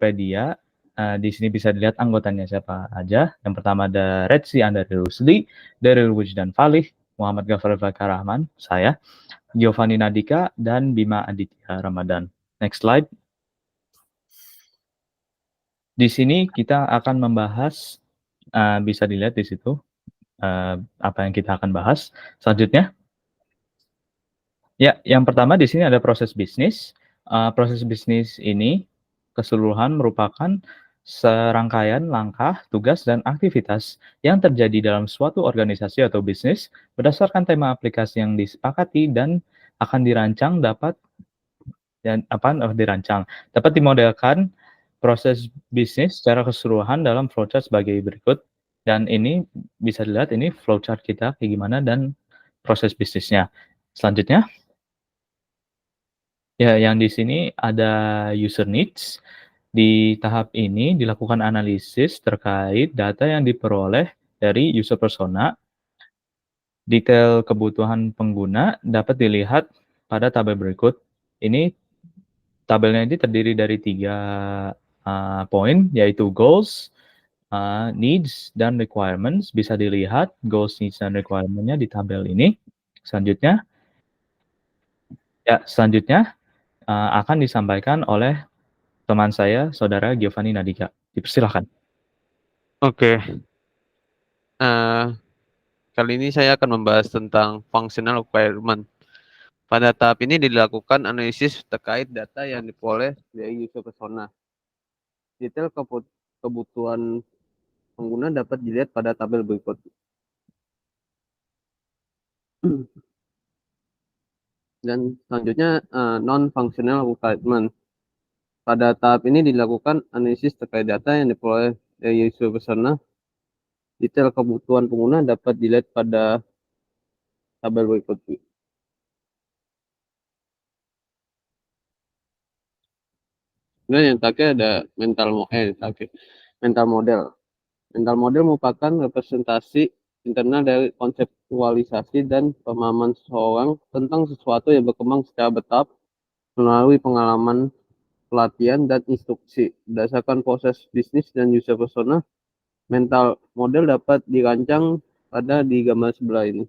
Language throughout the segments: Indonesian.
Tokopedia. Di sini bisa dilihat anggotanya siapa aja. Yang pertama ada Redzi Andari Rusli, Daryl Wujdan Falih, Muhammad Ghaffar Bakar Rahman, saya, Giovanni Nadika, dan Bima Aditya Ramadan. Next slide. Di sini kita akan membahas, bisa dilihat di situ, apa yang kita akan bahas. Selanjutnya. Ya, yang pertama di sini ada proses bisnis. Proses bisnis ini keseluruhan merupakan serangkaian langkah, tugas, dan aktivitas yang terjadi dalam suatu organisasi atau bisnis berdasarkan tema aplikasi yang disepakati dan akan dirancang dapat dimodelkan proses bisnis secara keseluruhan dalam flowchart sebagai berikut. Dan ini bisa dilihat ini flowchart kita kayak gimana dan proses bisnisnya. Selanjutnya. Ya, yang di sini ada user needs. Di tahap ini dilakukan analisis terkait data yang diperoleh dari user persona. Detail kebutuhan pengguna dapat dilihat pada tabel berikut. Ini tabelnya ini terdiri dari 3 poin, yaitu goals, needs, dan requirements. Bisa dilihat goals, needs, dan requirement-nya di tabel ini. Selanjutnya, akan disampaikan oleh teman saya, Saudara Giovanni Nadika. Dipersilakan. Oke. Kali ini saya akan membahas tentang functional requirement. Pada tahap ini dilakukan analisis terkait data yang diperoleh dari user persona. Detail kebutuhan pengguna dapat dilihat pada tabel berikut. Dan selanjutnya non-functional requirement. Pada tahap ini dilakukan analisis terkait data yang diperoleh dari user persona. Detail kebutuhan pengguna dapat dilihat pada tabel berikut. Dan yang terakhir ada mental model. Mental model merupakan representasi internal dari konseptualisasi dan pemahaman seseorang tentang sesuatu yang berkembang secara bertahap melalui pengalaman, pelatihan, dan instruksi. Berdasarkan proses bisnis dan user persona, mental model dapat dirancang di gambar sebelah ini.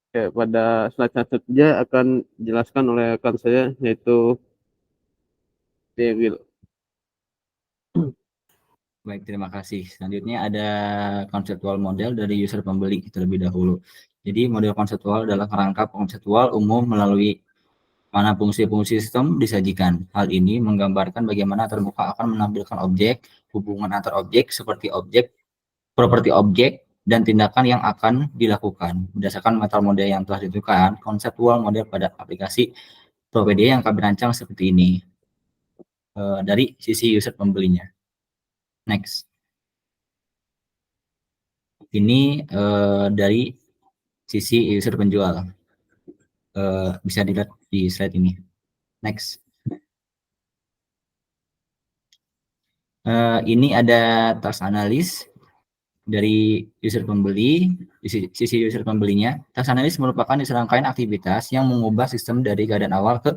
Oke, pada slide selanjutnya akan dijelaskan oleh rekan saya, yaitu Daryl. Baik, terima kasih. Selanjutnya ada konseptual model dari user pembeli terlebih dahulu. Jadi model konseptual adalah kerangka konseptual umum melalui mana fungsi-fungsi sistem disajikan. Hal ini menggambarkan bagaimana terbuka akan menampilkan objek, hubungan antar objek seperti objek, properti objek, dan tindakan yang akan dilakukan. Berdasarkan metal model yang telah ditentukan, konseptual model pada aplikasi Tokopedia yang kami rancang seperti ini dari sisi user pembelinya. Next. Ini dari sisi user penjual. Bisa dilihat di slide ini. Next. Ini ada task analis dari user pembeli, di sisi user pembelinya. Task analis merupakan serangkaian aktivitas yang mengubah sistem dari keadaan awal ke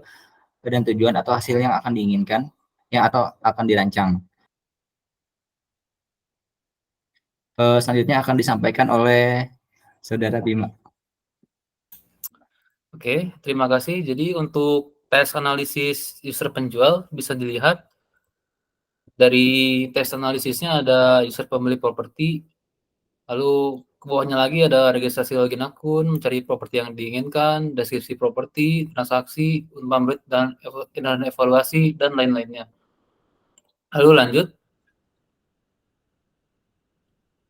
keadaan tujuan atau hasil yang akan diinginkan, atau akan dirancang. Selanjutnya akan disampaikan oleh Saudara Bima. Oke, terima kasih. Jadi untuk tes analisis user penjual bisa dilihat dari tes analisisnya ada user pembeli properti, lalu ke bawahnya lagi ada registrasi login akun, mencari properti yang diinginkan, deskripsi properti, transaksi, pembeli dan evaluasi, dan lain-lainnya. Lalu lanjut.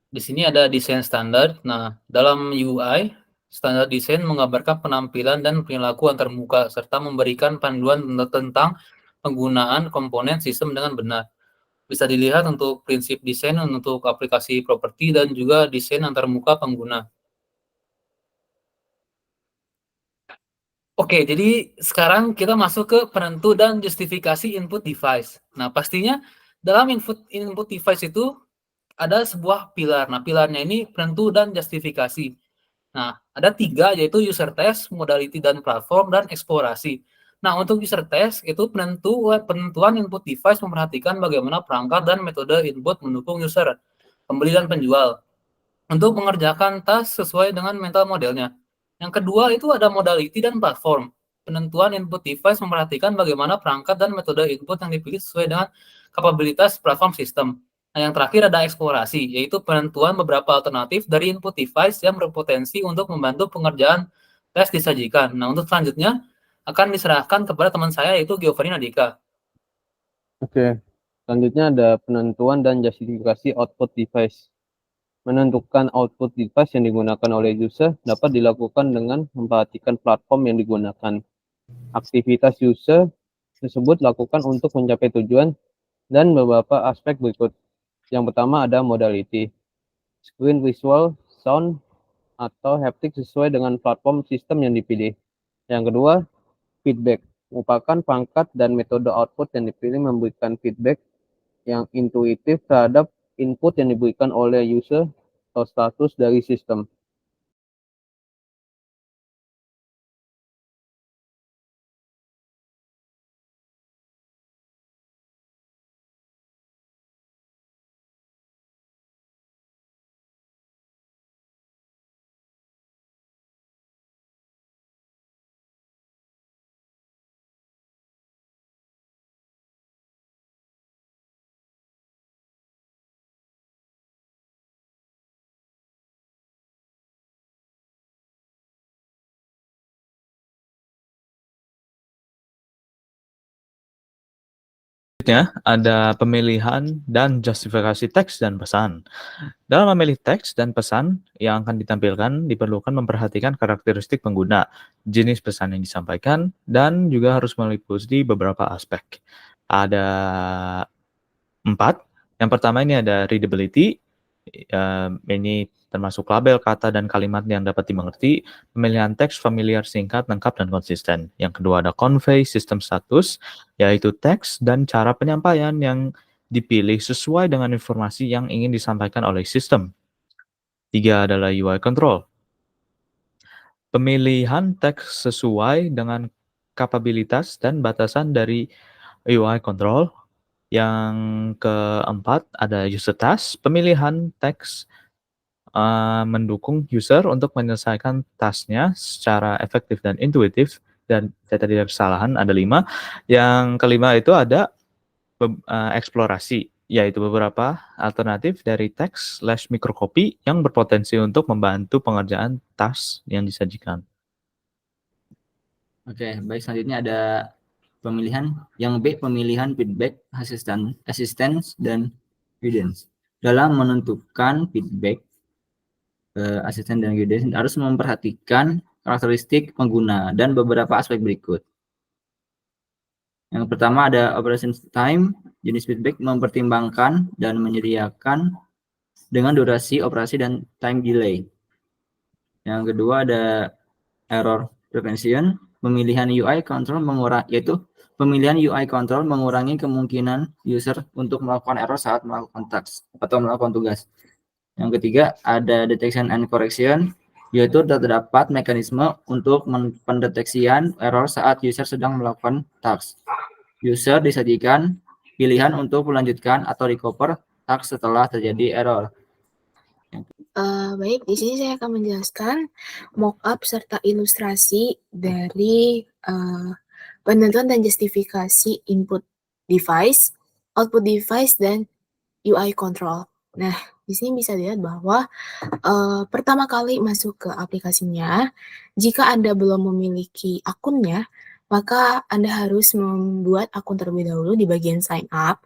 Di sini ada desain standar. Nah, dalam UI, standar desain menggambarkan penampilan dan perilaku antarmuka, serta memberikan panduan tentang penggunaan komponen sistem dengan benar. Bisa dilihat untuk prinsip desain untuk aplikasi properti dan juga desain antarmuka pengguna. Oke, jadi sekarang kita masuk ke penentu dan justifikasi input device. Nah, pastinya dalam input device itu ada sebuah pilar. Nah, pilarnya ini penentu dan justifikasi. Nah, ada 3, yaitu user test, modality dan platform, dan eksplorasi. Nah, untuk user test itu penentuan input device memperhatikan bagaimana perangkat dan metode input mendukung user, pembeli dan penjual untuk mengerjakan task sesuai dengan mental modelnya. Yang kedua itu ada modality dan platform. Penentuan input device memperhatikan bagaimana perangkat dan metode input yang dipilih sesuai dengan kapabilitas platform sistem. Nah, yang terakhir ada eksplorasi, yaitu penentuan beberapa alternatif dari input device yang berpotensi untuk membantu pengerjaan tes disajikan. Nah, untuk selanjutnya akan diserahkan kepada teman saya yaitu Giovanni Nadika. Oke, selanjutnya ada penentuan dan justifikasi output device. Menentukan output device yang digunakan oleh user dapat dilakukan dengan memperhatikan platform yang digunakan. Aktivitas user tersebut dilakukan untuk mencapai tujuan dan beberapa aspek berikut. Yang pertama ada modality. Screen visual, sound, atau haptic sesuai dengan platform sistem yang dipilih. Yang kedua, feedback. Merupakan perangkat dan metode output yang dipilih memberikan feedback yang intuitif terhadap input yang diberikan oleh user atau status dari sistem. Selanjutnya ada pemilihan dan justifikasi teks dan pesan. Dalam memilih teks dan pesan yang akan ditampilkan, diperlukan memperhatikan karakteristik pengguna, jenis pesan yang disampaikan, dan juga harus meliputi beberapa aspek. Ada 4. Yang pertama ini ada readability. Ini termasuk label, kata, dan kalimat yang dapat dimengerti, pemilihan teks familiar, singkat, lengkap, dan konsisten. Yang kedua ada convey, sistem status, yaitu teks dan cara penyampaian yang dipilih sesuai dengan informasi yang ingin disampaikan oleh sistem. 3 adalah UI control. Pemilihan teks sesuai dengan kapabilitas dan batasan dari UI control. Yang keempat ada user task, pemilihan teks mendukung user untuk menyelesaikan tasknya secara efektif dan intuitif, dan saya tadi ada kesalahan, ada 5. Yang kelima itu ada eksplorasi, yaitu beberapa alternatif dari teks/mikrocopy yang berpotensi untuk membantu pengerjaan task yang disajikan. Oke, baik, selanjutnya ada pemilihan yang B, pemilihan feedback, assistance, dan guidance. Dalam menentukan feedback, asisten dan guidance harus memperhatikan karakteristik pengguna dan beberapa aspek berikut. Yang pertama ada operation time, jenis feedback mempertimbangkan dan menyediakan dengan durasi operasi dan time delay. Yang kedua ada error prevention, pemilihan UI control pemilihan UI control mengurangi kemungkinan user untuk melakukan error saat melakukan task atau melakukan tugas. Yang ketiga ada detection and correction, yaitu terdapat mekanisme untuk pendeteksian error saat user sedang melakukan task. User disajikan pilihan untuk melanjutkan atau recover task setelah terjadi error. Baik, di sini saya akan menjelaskan mockup serta ilustrasi dari penentuan dan justifikasi input device, output device, dan UI control. Nah, di sini bisa dilihat bahwa pertama kali masuk ke aplikasinya, jika Anda belum memiliki akunnya, maka Anda harus membuat akun terlebih dahulu di bagian sign up.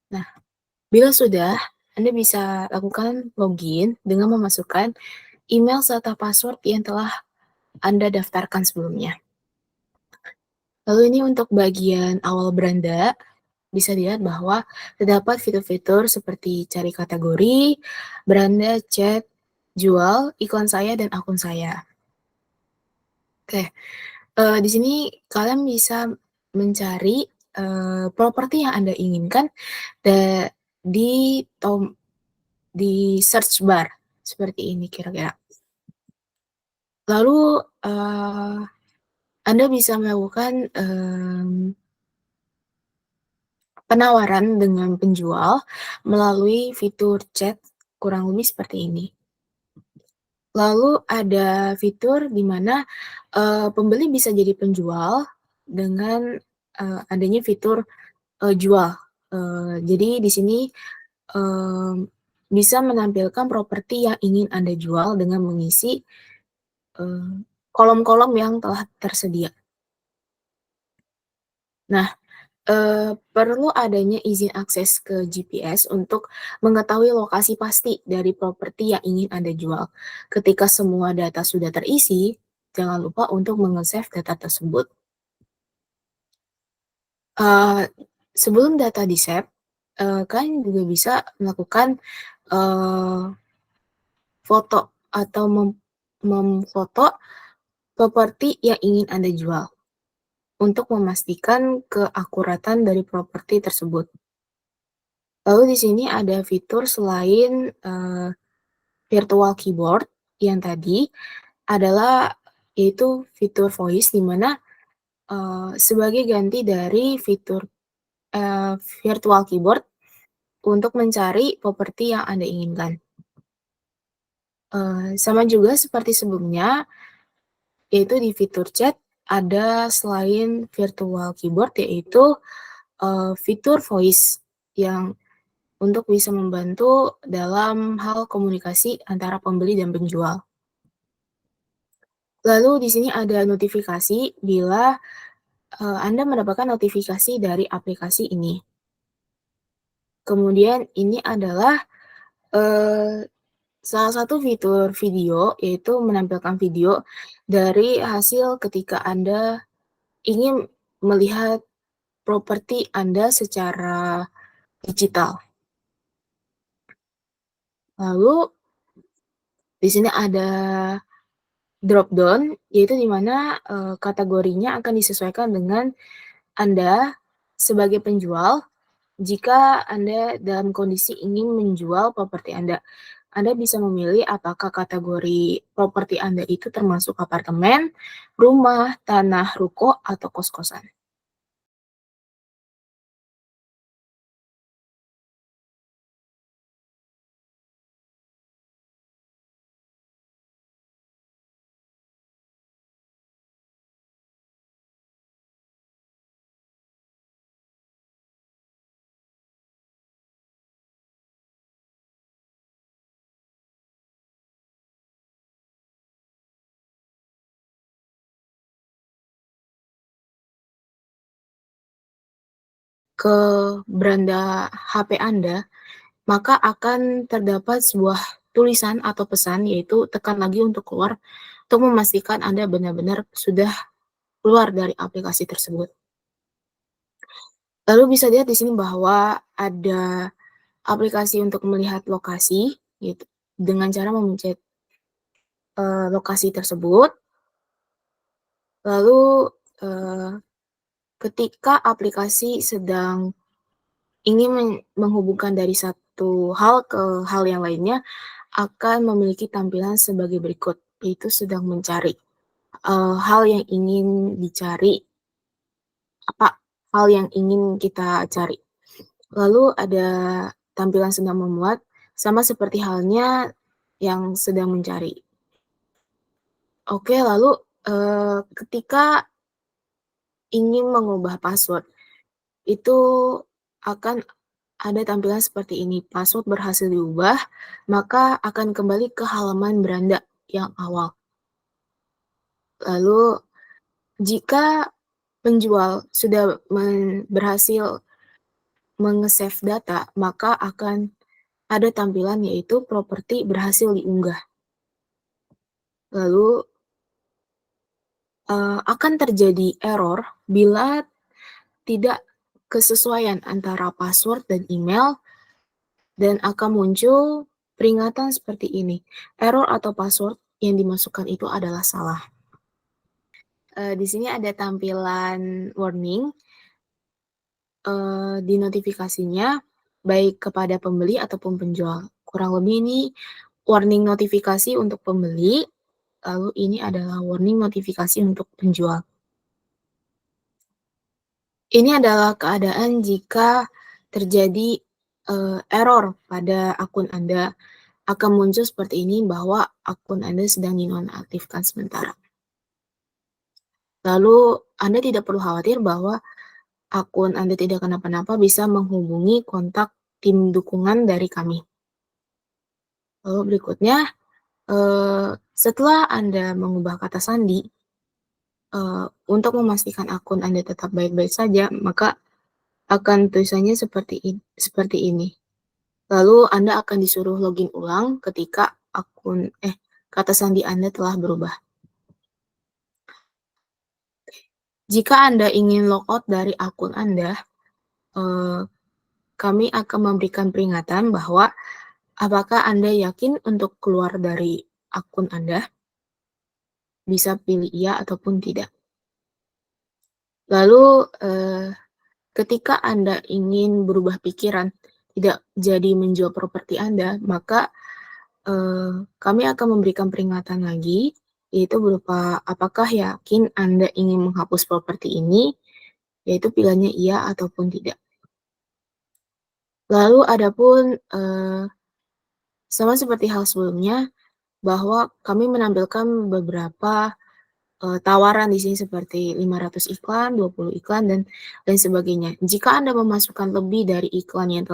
Nah, bila sudah, Anda bisa lakukan login dengan memasukkan email serta password yang telah Anda daftarkan sebelumnya. Lalu ini untuk bagian awal beranda, bisa dilihat bahwa terdapat fitur-fitur seperti cari kategori, beranda, chat, jual, iklan saya, dan akun saya. Oke, di sini kalian bisa mencari properti yang Anda inginkan di search bar seperti ini kira-kira. Lalu Anda bisa melakukan penawaran dengan penjual melalui fitur chat kurang lebih seperti ini. Lalu ada fitur di mana pembeli bisa jadi penjual dengan adanya fitur jual. Jadi di sini bisa menampilkan properti yang ingin Anda jual dengan mengisi kolom-kolom yang telah tersedia. Nah, perlu adanya izin akses ke GPS untuk mengetahui lokasi pasti dari properti yang ingin Anda jual. Ketika semua data sudah terisi, jangan lupa untuk menge-save data tersebut. Sebelum data di-save, kalian juga bisa melakukan foto atau memfoto properti yang ingin Anda jual untuk memastikan keakuratan dari properti tersebut. Lalu di sini ada fitur selain virtual keyboard yang tadi adalah yaitu fitur voice di mana sebagai ganti dari fitur virtual keyboard untuk mencari properti yang Anda inginkan. Sama juga seperti sebelumnya, yaitu di fitur chat ada selain virtual keyboard yaitu fitur voice yang untuk bisa membantu dalam hal komunikasi antara pembeli dan penjual. Lalu di sini ada notifikasi bila Anda mendapatkan notifikasi dari aplikasi ini. Kemudian ini adalah salah satu fitur video, yaitu menampilkan video dari hasil ketika Anda ingin melihat properti Anda secara digital. Lalu di sini ada drop down, yaitu di mana kategorinya akan disesuaikan dengan Anda sebagai penjual. Jika Anda dalam kondisi ingin menjual properti Anda, Anda bisa memilih apakah kategori properti Anda itu termasuk apartemen, rumah, tanah, ruko, atau kos-kosan. Ke beranda HP Anda, maka akan terdapat sebuah tulisan atau pesan yaitu tekan lagi untuk keluar untuk memastikan Anda benar-benar sudah keluar dari aplikasi tersebut. Lalu bisa lihat di sini bahwa ada aplikasi untuk melihat lokasi gitu dengan cara memencet lokasi tersebut. Lalu ketika aplikasi sedang ingin menghubungkan dari satu hal ke hal yang lainnya, akan memiliki tampilan sebagai berikut, yaitu sedang mencari hal yang ingin dicari, hal yang ingin kita cari. Lalu ada tampilan sedang memuat, sama seperti halnya yang sedang mencari. Oke, lalu ketika ingin mengubah password, itu akan ada tampilan seperti ini, password berhasil diubah, maka akan kembali ke halaman beranda yang awal. Lalu, jika penjual sudah berhasil menge-save data, maka akan ada tampilan yaitu properti berhasil diunggah. Lalu, akan terjadi error bila tidak kesesuaian antara password dan email, dan akan muncul peringatan seperti ini. Error atau password yang dimasukkan itu adalah salah. Di sini ada tampilan warning di notifikasinya, baik kepada pembeli ataupun penjual. Kurang lebih ini warning notifikasi untuk pembeli, lalu ini adalah warning notifikasi untuk penjual. Ini adalah keadaan jika terjadi error pada akun Anda. Akan muncul seperti ini bahwa akun Anda sedang dinonaktifkan sementara. Lalu Anda tidak perlu khawatir bahwa akun Anda tidak kenapa-napa, bisa menghubungi kontak tim dukungan dari kami. Lalu berikutnya, setelah Anda mengubah kata sandi, untuk memastikan akun Anda tetap baik-baik saja, maka akan tulisannya seperti ini. Lalu Anda akan disuruh login ulang ketika kata sandi Anda telah berubah. Jika Anda ingin logout dari akun Anda, kami akan memberikan peringatan bahwa apakah Anda yakin untuk keluar dari akun Anda? Bisa pilih iya ataupun tidak. Lalu, ketika Anda ingin berubah pikiran, tidak jadi menjual properti Anda, maka kami akan memberikan peringatan lagi, yaitu berupa apakah yakin Anda ingin menghapus properti ini, yaitu pilihannya iya ataupun tidak. Lalu adapun sama seperti hal sebelumnya, bahwa kami menampilkan beberapa tawaran di sini seperti 500 iklan, 20 iklan, dan lain sebagainya. Jika Anda memasukkan lebih dari iklan yang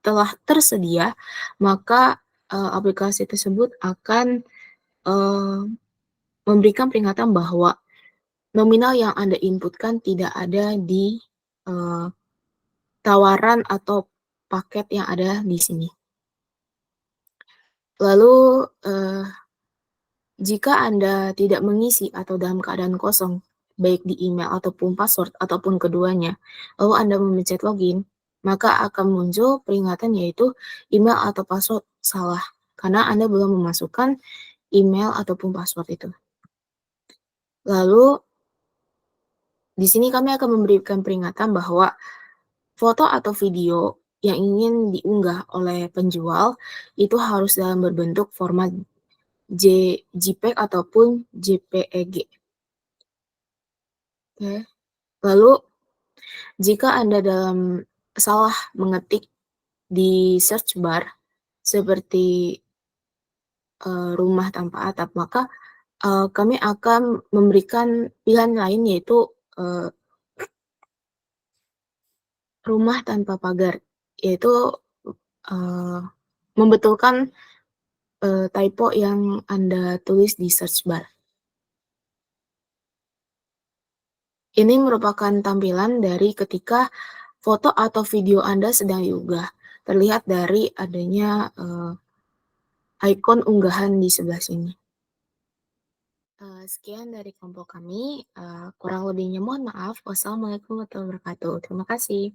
telah tersedia, maka aplikasi tersebut akan memberikan peringatan bahwa nominal yang Anda inputkan tidak ada di tawaran atau paket yang ada di sini. Lalu, jika Anda tidak mengisi atau dalam keadaan kosong, baik di email ataupun password ataupun keduanya, lalu Anda memencet login, maka akan muncul peringatan yaitu email atau password salah, karena Anda belum memasukkan email ataupun password itu. Lalu, di sini kami akan memberikan peringatan bahwa foto atau video yang ingin diunggah oleh penjual itu harus dalam berbentuk format JPEG ataupun JPEG. Oke. Lalu, jika Anda salah mengetik di search bar seperti rumah tanpa atap, maka kami akan memberikan pilihan lain yaitu rumah tanpa pagar, yaitu membetulkan typo yang Anda tulis di search bar. Ini merupakan tampilan dari ketika foto atau video Anda sedang diunggah. Terlihat dari adanya ikon unggahan di sebelah sini. Sekian dari kelompok kami. Kurang lebihnya mohon maaf. Wassalamualaikum warahmatullahi wabarakatuh. Terima kasih.